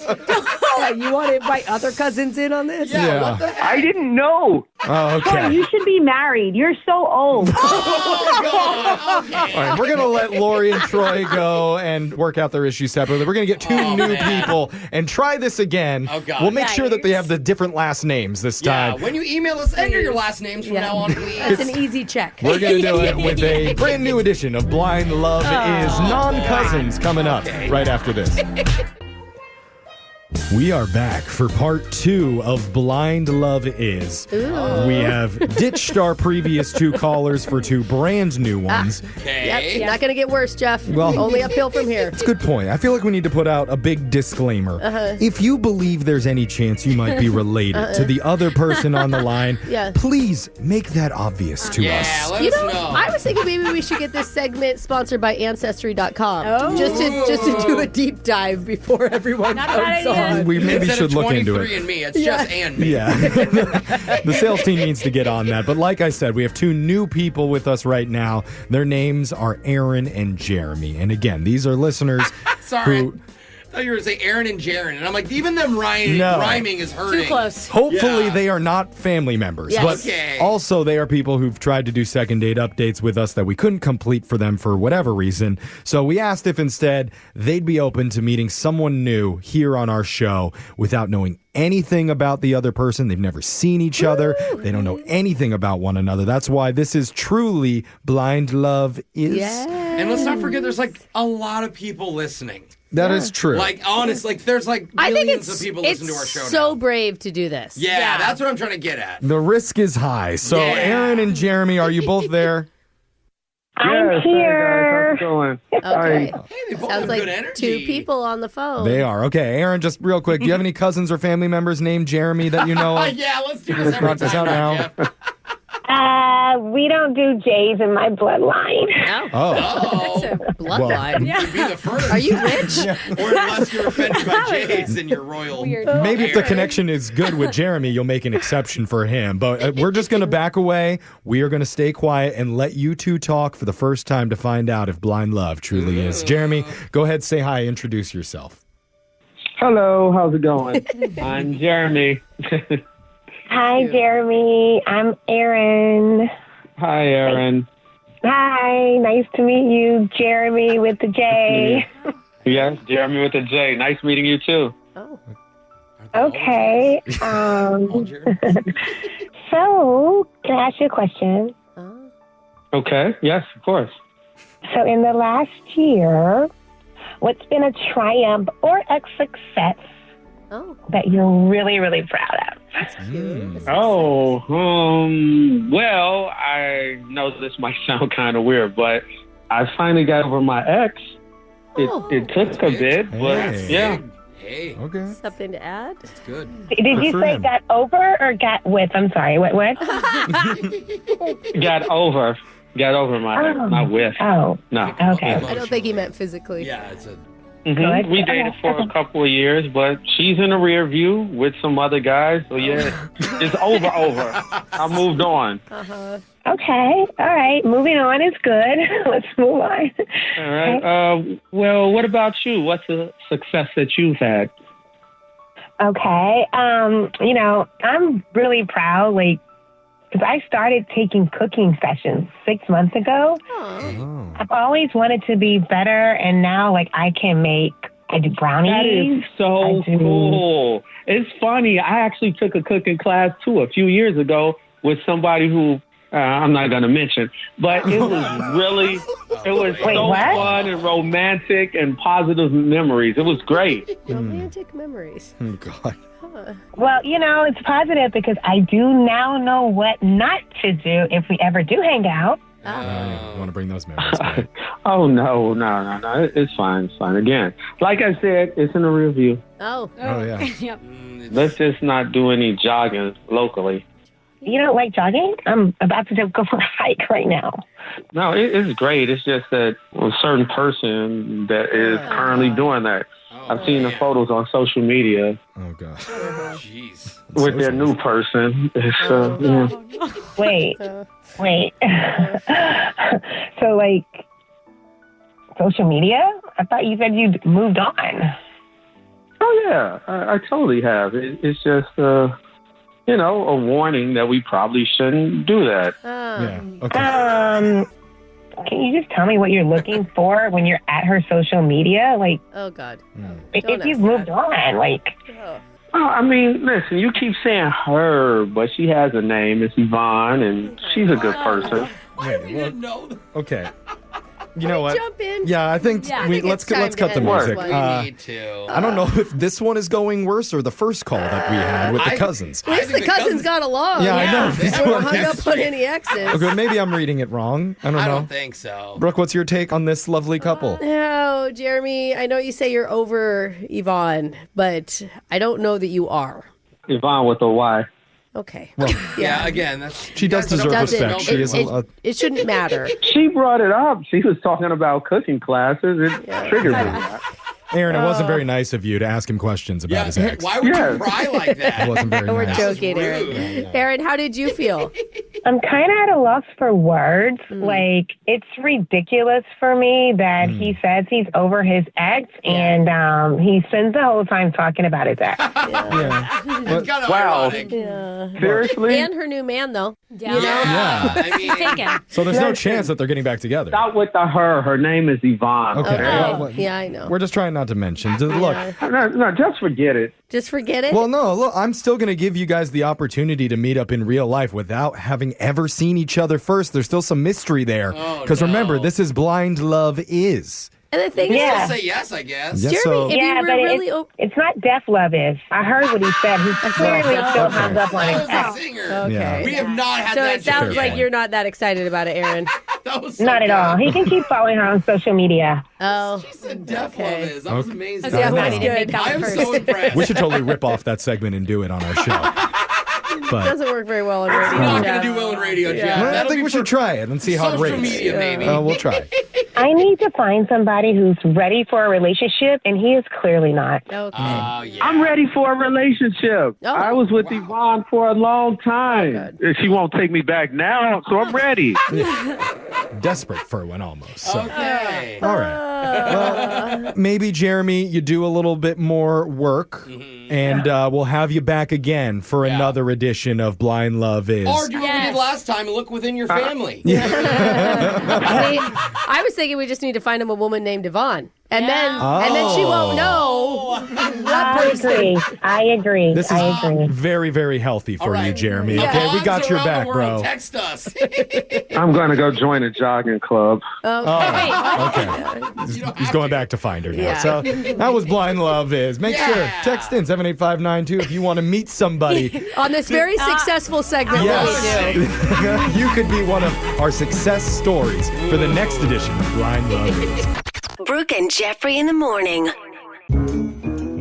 You want to invite other cousins in on this? Yeah. What the heck? I didn't know. Oh, okay. Boy, you should be married. You're so old. Oh, God. Okay. All right, we're going to let Lori and Troy go and work out their issues separately. We're going to get two new people and try this again. Oh, God. We'll make sure that they have the different last names this Yeah, time. when you email us, enter your last names from now on, please. That's an easy check. We're going to do it with a brand new edition of Blind Love is Non-Cousins coming up right after this. We are back for part 2 of Blind Love Is. Ooh. We have ditched our previous 2 callers for 2 brand new ones. Okay. Yep, not going to get worse, Jeff. Well- Only uphill from here. It's a good point. I feel like we need to put out a big disclaimer. If you believe there's any chance you might be related to the other person on the line, Yeah. please make that obvious to Yeah, us. let You us know, know. I was thinking maybe we should get this segment sponsored by Ancestry.com. Oh. Just to do a deep dive before everyone Not a bad comes idea. on. We maybe Instead should of look into 23 it. and me, it's just and me. Yeah. The sales team needs to get on that. But like I said, we have 2 new people with us right now. Their names are Aaron and Jeremy. And again, these are listeners Sorry. who I thought you were going to say Aaron and Jaron. And I'm like, even them rhyming is hurting. Too close. hopefully Yeah. they are not family members. Yes. But Okay. also they are people who've tried to do second date updates with us that we couldn't complete for them for whatever reason. So we asked if instead they'd be open to meeting someone new here on our show without knowing anything about the other person. They've never seen each other. They don't know anything about one another. That's why this is truly Blind Love Is. And let's not forget, there's like a lot of people listening. That is true. Like, honest, like there's like I think millions it's of people listen to our show so now. brave to do this. Yeah, that's what I'm trying to get at. The risk is high. So Yeah. Aaron and Jeremy, are you both there? I'm here. Going? Okay. Hey, they both Sounds have like good energy. 2 people on the phone. They are. Okay, Aaron, just real quick, do you have any cousins or family members named Jeremy that you know of? Yeah, let's do this Let's every knock this time out now. now. We don't do J's in my bloodline. Oh. That's a bloodline. You'd be the first. Are you rich? Or unless you're offended by Jays in your royal. Maybe if the connection is good with Jeremy, you'll make an exception for him. But we're just going to back away. We are going to stay quiet and let you two talk for the first time to find out if blind love truly is. Jeremy, go ahead, say hi, introduce yourself. Hello, how's it going? I'm Jeremy. Hi, Jeremy. I'm Erin. Hi, Erin. Hi, nice to meet you, Jeremy with the J. Yes, Jeremy with a J. Nice meeting you, too. Oh. Okay. So, can I ask you a question? Okay, yes, of course. So, in the last year, what's been a triumph or a success that you're really, really proud of? That's cute. Well, I know this might sound kind of weird, but I finally got over my ex. It took a bit, but yeah. Hey. Okay. Something to add? That's good. Did you say got over or got with? I'm sorry, what? Got over. Got over my ex, not with. Oh. No. Okay. I don't think he meant physically. Yeah, it's a... Mm-hmm. We dated for a couple of years, but she's in the rear view with some other guys. So yeah, it's over. I moved on. Okay. All right. Moving on is good. Let's move on. All right. Well, what about you? What's a success that you've had? Okay. I'm really proud, because I started taking cooking sessions 6 months ago. Oh. I've always wanted to be better, and now, I do brownies. That is so cool. It's funny. I actually took a cooking class, too, a few years ago with somebody who I'm not going to mention, but it was so fun and romantic and positive memories. It was great. Romantic memories. Oh, God. Well, it's positive because I do now know what not to do if we ever do hang out. I want to bring those memories back. Oh, no. It's fine. Again, like I said, it's in the rear view. Oh, yeah. Yep. Let's just not do any jogging locally. You don't like jogging? I'm about to go for a hike right now. No, it's great. It's just that a certain person that is currently doing that. I've seen the photos on social media. Oh, God. Jeez. With their new person. Wait. So, social media? I thought you said you'd moved on. Oh, yeah. I totally have. It's just, a warning that we probably shouldn't do that. Yeah. Okay. Can you just tell me what you're looking for when you're at her social media? Oh, God. If you've moved on, Oh, I mean, listen, you keep saying her, but she has a name. It's Yvonne, and she's a good person. Okay. You know what? Jump in. Yeah, I think let's cut the music. We need to. I don't know if this one is going worse or the first call that we had with the cousins. At least the cousins got along. Yeah, I know. They weren't hung up on any exes. Okay, maybe I'm reading it wrong. I don't know. I don't think so. Brooke, what's your take on this lovely couple? No, Jeremy, I know you say you're over Yvonne, but I don't know that you are. Yvonne with a Y. Okay. Well, yeah, again, she does deserve respect. She is it shouldn't matter. She brought it up. She was talking about cooking classes. It triggered me. Aaron, it wasn't very nice of you to ask him questions about his ex. Why would you cry like that? It wasn't very We're nice. joking, Aaron. Aaron, how did you feel? I'm kind of at a loss for words. It's ridiculous for me that he says he's over his ex, and he spends the whole time talking about his ex. It's kind of wow. ironic. Seriously? And her new man, though. Yeah. I mean, Taken. So there's no chance that they're getting back together. Stop with the her. Her name is Yvonne. Okay. Well, Yeah, I know. we're just trying not to mention. Look. No, just forget it. Just forget it? Well, no, look, I'm still going to give you guys the opportunity to meet up in real life without having ever seen each other first. There's still some mystery there. Because remember, this is blind love is. And the thing I'll is, say yes, I guess. Yes, Jeremy, if you were really... it's not deaf love is. I heard what he said. He clearly still hung up on his That ex. was a singer. Okay. Yeah. We have not had So that it sounds joke like yet. you're not that excited about it, Aaron. That was so Not at all. good. He can keep following her on social media. Oh. She said deaf love is. That was amazing. Yeah, I know. that's good. I am so impressed. We should totally rip off that segment and do it on our show. but Doesn't work very well on radio. Not Jeff. going to do well in radio, Jeff. Yeah. I That'll think be we should try it and see how it social rates. media, maybe. We'll try. I need to find somebody who's ready for a relationship, and he is clearly not. Okay. I'm ready for a relationship. I was with Yvonne for a long time. She won't take me back now, so I'm ready. Desperate for one almost. So. Okay. All right. Well, maybe, Jeremy, you do a little bit more work, and we'll have you back again for another edition of Blind Love Is. Or do what we did last time and look within your family. See, I was thinking we just need to find him a woman named Yvonne. And then she won't know what person. I agree. This is very, very healthy for you, Jeremy. Yeah. Okay, we got your Around the back, world, bro. Text us. I'm going to go join a jogging club. Okay. He's going back to find her now. Yeah. So that was Blind Love Is. Make sure, text in 78592 if you want to meet somebody. On this very successful segment that we do. You could be one of our success stories for the next edition of Blind Love Is. Brooke and Jeffrey in the morning.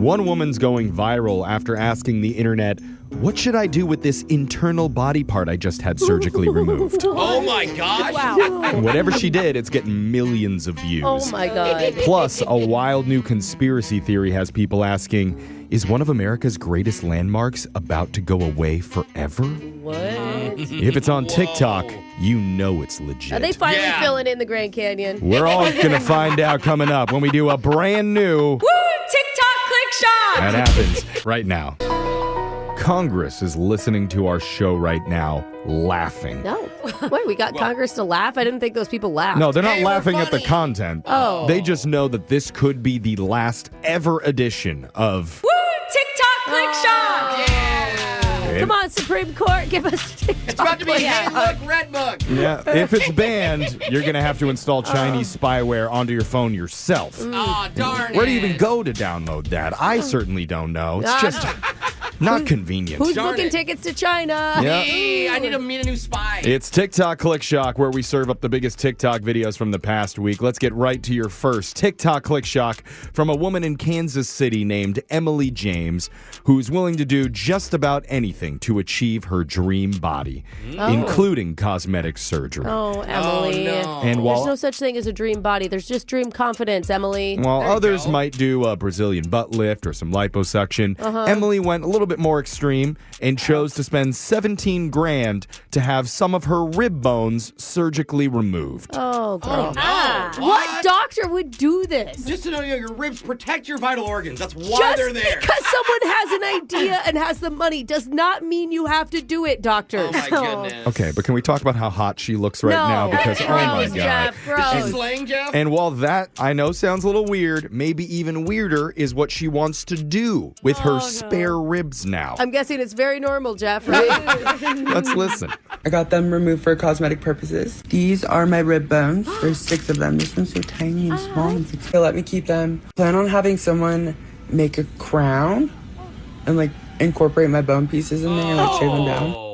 One woman's going viral after asking the internet, what should I do with this internal body part I just had surgically removed? Oh my gosh. Wow. Whatever she did, it's getting millions of views. Oh my God. Plus, a wild new conspiracy theory has people asking, is one of America's greatest landmarks about to go away forever? What? If it's on TikTok, you know it's legit. Are they finally filling in the Grand Canyon? We're all going to find out coming up when we do a brand new... Woo! TikTok click shop! That happens right now. Congress is listening to our show right now, laughing. No. Wait, we got Congress to laugh? I didn't think those people laughed. No, they're not laughing at the content. Oh. They just know that this could be the last ever edition of... Woo! TikTok click shop! Come on, Supreme Court, give us TikTok. It's about to be Hey Look, Red Book. Yeah, if it's banned, you're going to have to install Chinese spyware onto your phone yourself. Oh, darn Where do you even go to download that? I certainly don't know. It's just not convenient. Who's booking tickets to China? Yeah. Hey, I need to meet a new spy. It's TikTok Click Shock, where we serve up the biggest TikTok videos from the past week. Let's get right to your first TikTok Click Shock from a woman in Kansas City named Emily James, who's willing to do just about anything to achieve her dream body, including cosmetic surgery. Oh, Emily. Oh, no. And while There's no such thing as a dream body. There's just dream confidence, Emily. While others might do a Brazilian butt lift or some liposuction, Emily went a little bit more extreme and chose to spend $17,000 to have some of her rib bones surgically removed. Oh, girl. no. What doctor would do this? Just to know your ribs protect your vital organs. That's why Just they're there. because someone has an idea and has the money does not mean you have to do it, doctors. Oh, my goodness. Okay, but can we talk about how hot she looks right now? Because, oh my Gross, God. Jeff, Is gross. she slaying, Jeff? And while that, I know, sounds a little weird, maybe even weirder is what she wants to do with her spare ribs now. I'm guessing it's very normal, Jeff, right? Let's listen. I got them removed for cosmetic purposes. These are my rib bones. There's 6 of them. This one's so tiny and small. They let me keep them. Plan on having someone make a crown and like incorporate my bone pieces in there and like shave them down.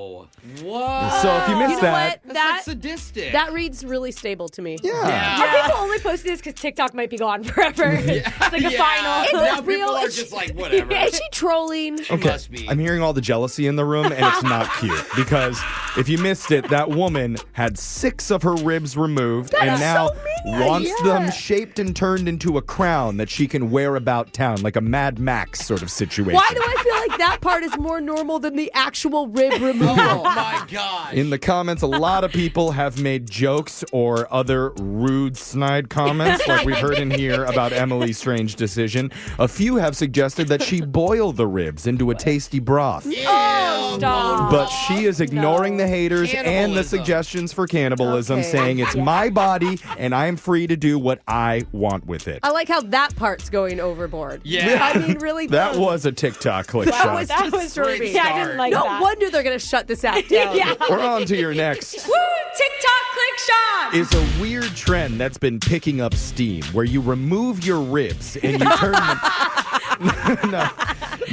What? So if you missed You know that, what? That's like sadistic. That reads really stable to me. Are people only posting this because TikTok might be gone forever? It's like a final. Is Now it real? people are Is just she- like, whatever. Is she trolling? okay, must be. I'm hearing all the jealousy in the room, and it's not cute. Because if you missed it, that woman had 6 of her ribs removed and now wants them shaped and turned into a crown that she can wear about town, like a Mad Max sort of situation. Why do I feel like that part is more normal than the actual rib removal? Oh, my gosh. In the comments, a lot of people have made jokes or other rude, snide comments, like we've heard in here about Emily's strange decision. A few have suggested that she boil the ribs into a tasty broth. Oh, stop. But she is ignoring the haters and the Cannibalism. suggestions for cannibalism, Okay. saying it's my body and I am free to do what I want with it. I like how that part's going overboard. Yeah. I mean, really. That was a TikTok click shot. That was disturbing. Yeah, I didn't like no that. wonder they're going to shut this app down. Yeah. We're on to your next. Woo! TikTok click shop! Is a weird trend that's been picking up steam where you remove your ribs and you turn them. no,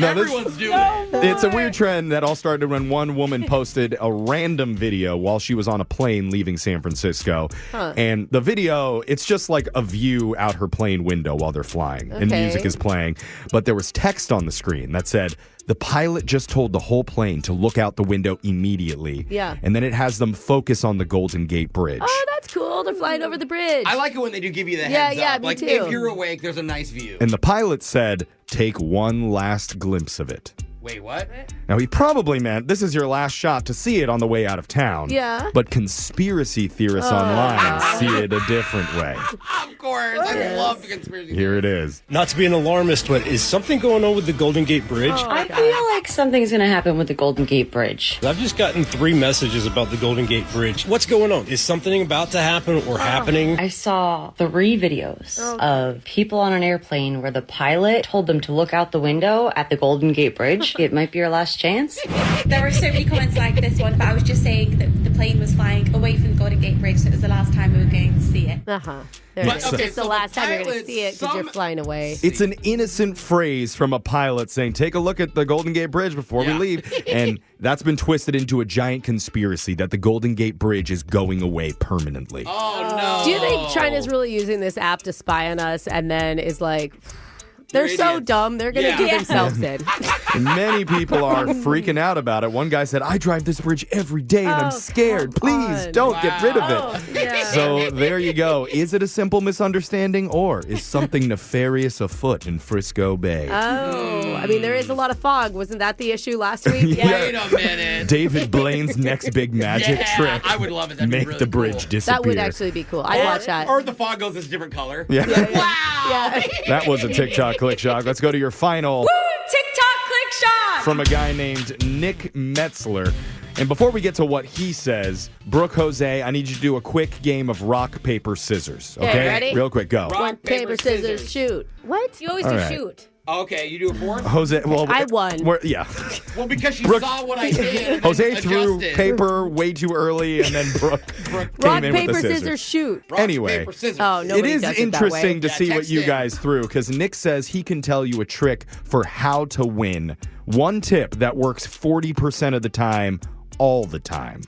Everyone's doing it. It's a weird trend that all started when one woman posted a random video while she was on a plane leaving San Francisco. And the video, it's just like a view out her plane window while they're flying. And Okay. music is playing. But there was text on the screen that said, the pilot just told the whole plane to look out the window immediately. Yeah. And then it has them focus on the Golden Gate Bridge. Oh, that's cool. They're flying over the bridge. I like it when they do give you the Yeah, heads yeah, up. me Like, too. if you're awake, there's a nice view. And the pilot said, take one last glimpse of it. Wait, what? Now, he probably meant this is your last shot to see it on the way out of town. Yeah. But conspiracy theorists online see it a different way. Of course. I love the conspiracy. Here it is. Not to be an alarmist, but is something going on with the Golden Gate Bridge? I feel like something's going to happen with the Golden Gate Bridge. I've just gotten 3 messages about the Golden Gate Bridge. What's going on? Is something about to happen or happening? I saw 3 videos of people on an airplane where the pilot told them to look out the window at the Golden Gate Bridge. It might be your last chance. There were so many comments like this one, but I was just saying that the plane was flying away from the Golden Gate Bridge, so it was the last time we were going to see it. It's the last time you're going to see it because you're flying away. It's an innocent phrase from a pilot saying, take a look at the Golden Gate Bridge before we leave. And that's been twisted into a giant conspiracy that the Golden Gate Bridge is going away permanently. Oh, no. Do you think China's really using this app to spy on us and then is like, they're so dumb, they're going to do themselves in? Many people are freaking out about it. One guy said, I drive this bridge every day and I'm scared. Please don't get rid of it. So there you go. Is it a simple misunderstanding or is something nefarious afoot in Frisco Bay? Oh, I mean, there is a lot of fog. Wasn't that the issue last week? Wait a minute. David Blaine's next big magic trick. I would love it. That'd Make be really the bridge cool. disappear. That would actually be cool. I'd watch that. Or the fog goes this different color. Yeah. Yeah. That was a TikTok click shock. Let's go to your final TikTok click shot. from a guy named Nick Metzler. And before we get to what he says, Brooke, Jose, I need you to do a quick game of rock, paper, scissors. Okay? Ready? Real quick, go. Rock, paper, scissors, shoot. What? You always All do right. shoot. Okay, you do a fourth? Jose, well, I won. Yeah. Well, because you Brooke- saw what I did. and Jose then threw adjusted. paper way too early, and then Brooke Rock, came in paper, with the scissors, shoot. Rock, Anyway, paper, scissors. Oh, it nobody is does it interesting that way. to see what text you in. guys threw because Nick says he can tell you a trick for how to win. One tip that works 40% of the time, all the time.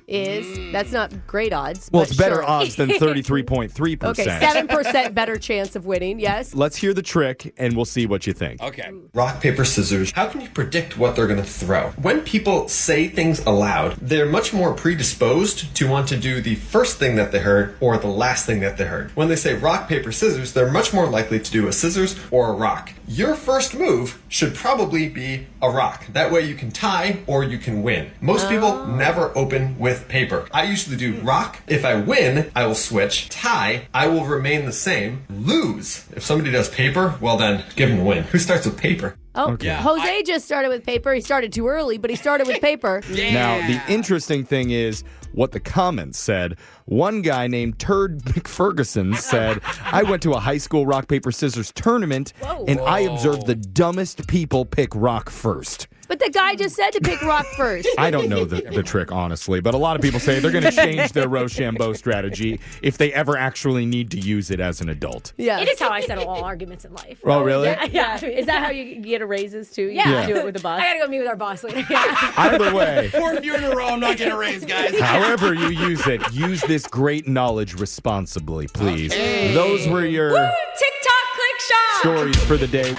That's not great odds. Well, but it's better sure. odds than 33.3%. Okay, 7% better chance of winning, yes. Let's hear the trick and we'll see what you think. Okay. Rock, paper, scissors. How can you predict what they're going to throw? When people say things aloud, they're much more predisposed to want to do the first thing that they heard or the last thing that they heard. When they say rock, paper, scissors, they're much more likely to do a scissors or a rock. Your first move should probably be a rock. That way you can tie or you can win. Most people never open with paper. I usually do rock. If I win, I will switch. Tie, I will remain the same. Lose. If somebody does paper, well then, give them a win. Who starts with paper? Oh, Jose just started with paper. He started too early, but he started with paper. Now, the interesting thing is what the comments said. One guy named Turd McFerguson said, I went to a high school rock, paper, scissors tournament, and I observed the dumbest people pick rock first. But the guy just said to pick rock first. I don't know the trick, honestly, but a lot of people say they're going to change their Rochambeau strategy if they ever actually need to use it as an adult. Yeah. It is how I settle all arguments in life. Oh, really? Yeah. Is that how you get a raises too? You Yeah. do it with the boss. I gotta go meet with our boss later. Yeah. Either way, 4th year in a row, I'm not getting a raise, guys. however you use it, use this great knowledge responsibly, please. Okay. Those were your TikTok click shot. stories for the day.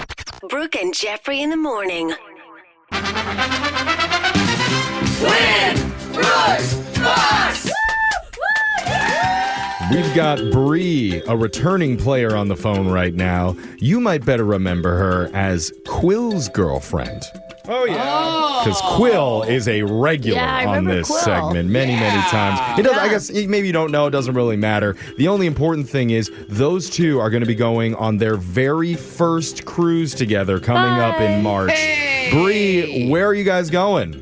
Brooke and Jeffrey in the morning. We've got Bree, a returning player on the phone right now. You might better remember her as Quill's girlfriend. Oh, yeah. Because Quill is a regular Yeah, I on remember this Quill. segment many times. It does, I guess maybe you don't know. It doesn't really matter. The only important thing is those two are going to be going on their very first cruise together coming up in March. Bree, where are you guys going?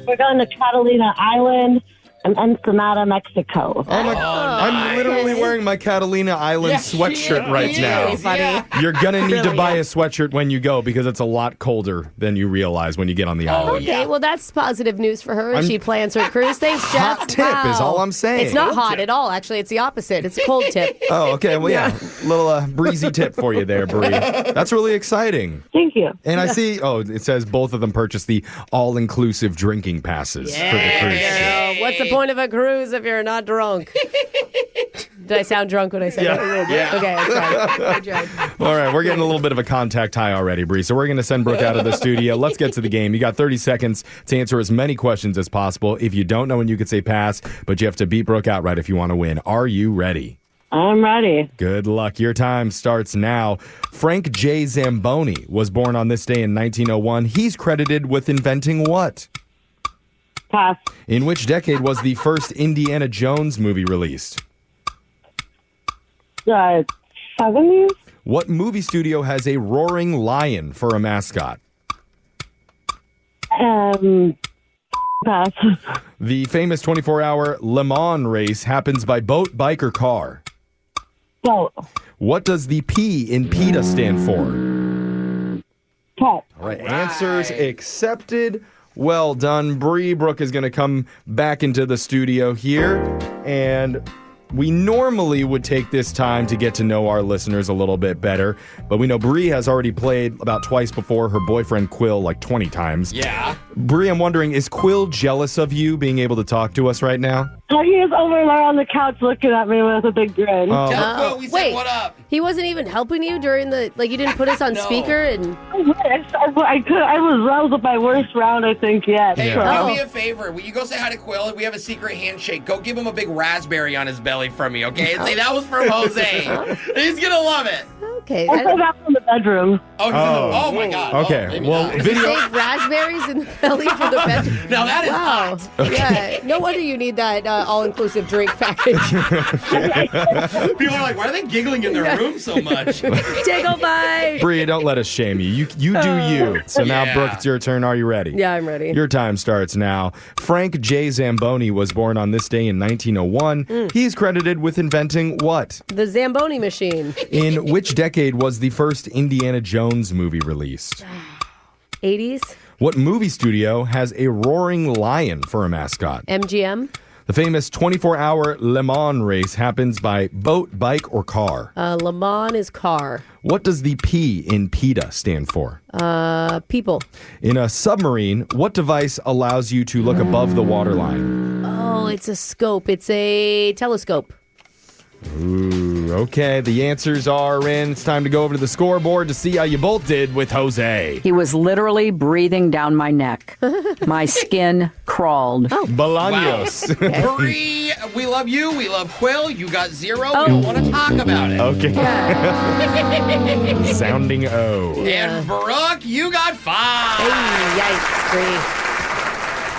We're going to Catalina Island and Ensenada, Mexico. Oh my God. I'm literally wearing my Catalina Island sweatshirt right now. Funny. You're going to need to buy a sweatshirt when you go because it's a lot colder than you realize when you get on the island. Okay, well, that's positive news for her. She plans her cruise. Thanks, Jeff. Hot tip is all I'm saying. It's not hot at all, actually. It's the opposite. It's a cold tip. Oh, okay. Well, yeah. Little breezy tip for you there, Bree. That's really exciting. Thank you. And I see, it says both of them purchased the all-inclusive drinking passes for the cruise ship. What's the point of a cruise if you're not drunk? Did I sound drunk when I said that? Yeah. Okay, that's fine. I tried. All right, we're getting a little bit of a contact high already, Bree. So we're going to send Brooke out of the studio. Let's get to the game. You got 30 seconds to answer as many questions as possible. If you don't know when you could say pass, but you have to beat Brooke outright if you want to win. Are you ready? I'm ready. Good luck. Your time starts now. Frank J. Zamboni was born on this day in 1901. He's credited with inventing what? Pass. In which decade was the first Indiana Jones movie released? 70s? What movie studio has a roaring lion for a mascot? Pass. The famous 24-hour Le Mans race happens by boat, bike, or car? Boat. What does the P in PETA stand for? Pet. All right, answers accepted. Well done, Bree. Brooke is going to come back into the studio here, and we normally would take this time to get to know our listeners a little bit better, but we know Bree has already played about twice before, her boyfriend Quill like 20 times. Yeah. Bree, I'm wondering, is Quill jealous of you being able to talk to us right now? He is over there on the couch looking at me with a big grin. Tell Quill we said Wait. what up. He wasn't even helping you during the, like, you didn't put us on speaker? And I was my worst round, I think, yet. Hey, so. do me a favor. Will you go say hi to Quill? We have a secret handshake. Go give him a big raspberry on his belly from me, okay? And say that was from Jose. He's going to love it. Okay. I said that from the bedroom. Oh my God. Okay. maybe Well, not. video. Save raspberries in the belly for the bed. Now that is Wow. hot. Yeah. No wonder you need that all-inclusive drink package. People are like, why are they giggling in their room so much? Jiggle bye. Bree, don't let us shame you. You do you. So now, Yeah. Brooke, it's your turn. Are you ready? Yeah, I'm ready. Your time starts now. Frank J. Zamboni was born on this day in 1901. He's credited with inventing what? The Zamboni machine. In which decade was the first Indiana Jones movie released? 80s. What movie studio has a roaring lion for a mascot? MGM. The famous 24-hour Le Mans race happens by boat, bike, or car. Le Mans is car. What does the P in PETA stand for? People. In a submarine, what device allows you to look above the waterline? Oh, it's a scope. It's a telescope. Ooh, okay. The answers are in. It's time to go over to the scoreboard to see how you both did with Jose. He was literally breathing down my neck. My skin crawled. Bolaños. Wow. Bree, we love you. We love Quill. You got 0. We don't want to talk about it. Okay. Sounding O. And Brooke, you got 5. Hey, yikes, Bree.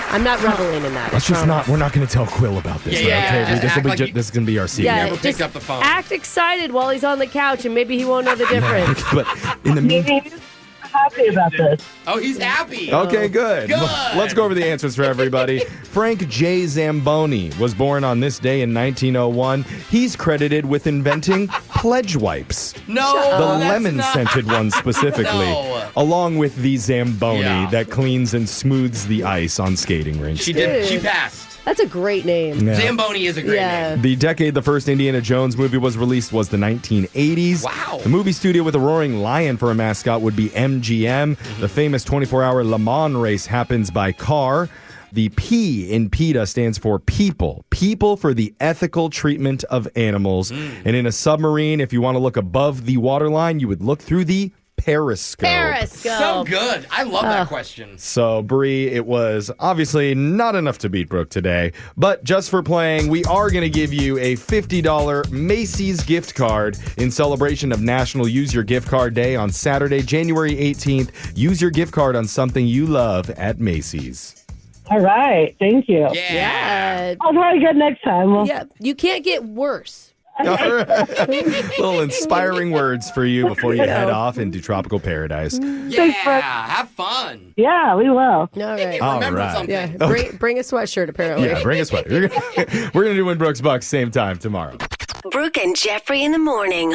I'm not reveling in that. Let's just not. We're not going to tell Quill about this. Yeah, Okay, just act like you- this is going to be our secret. Yeah, Never picked just up the phone. act excited while he's on the couch, and maybe he won't know the difference. But in the meantime. He's happy about this. Oh, he's happy. Okay, good. Good. Let's go over the answers for everybody. Frank J. Zamboni was born on this day in 1901. He's credited with inventing pledge wipes. No, The that's lemon-scented one specifically, No. along with the Zamboni Yeah. that cleans and smooths the ice on skating rinks. She did. She Dude. passed. That's a great name. Yeah. Zamboni is a great name. The decade the first Indiana Jones movie was released was the 1980s. Wow. The movie studio with a roaring lion for a mascot would be MGM. The famous 24-hour Le Mans race happens by car. The P in PETA stands for people. People for the ethical treatment of animals. And in a submarine, if you want to look above the waterline, you would look through the periscope. So good. I love that question. So, Bree, it was obviously not enough to beat Brooke today, but just for playing, we are going to give you a $50 Macy's gift card in celebration of National Use Your Gift Card Day on Saturday, January 18th. Use your gift card on something you love at Macy's. All right. Thank you. Yeah. I'll try again next time. Well, Yeah. You can't get worse. All right. Little inspiring words for you before you head off into tropical paradise. Yeah, have fun. Yeah, we will. All right. All Remember right. something. Yeah. Bring a sweatshirt, apparently. Yeah, bring a sweater. We're going to do Win Brooks Bucks same time tomorrow. Brooke and Jeffrey in the morning.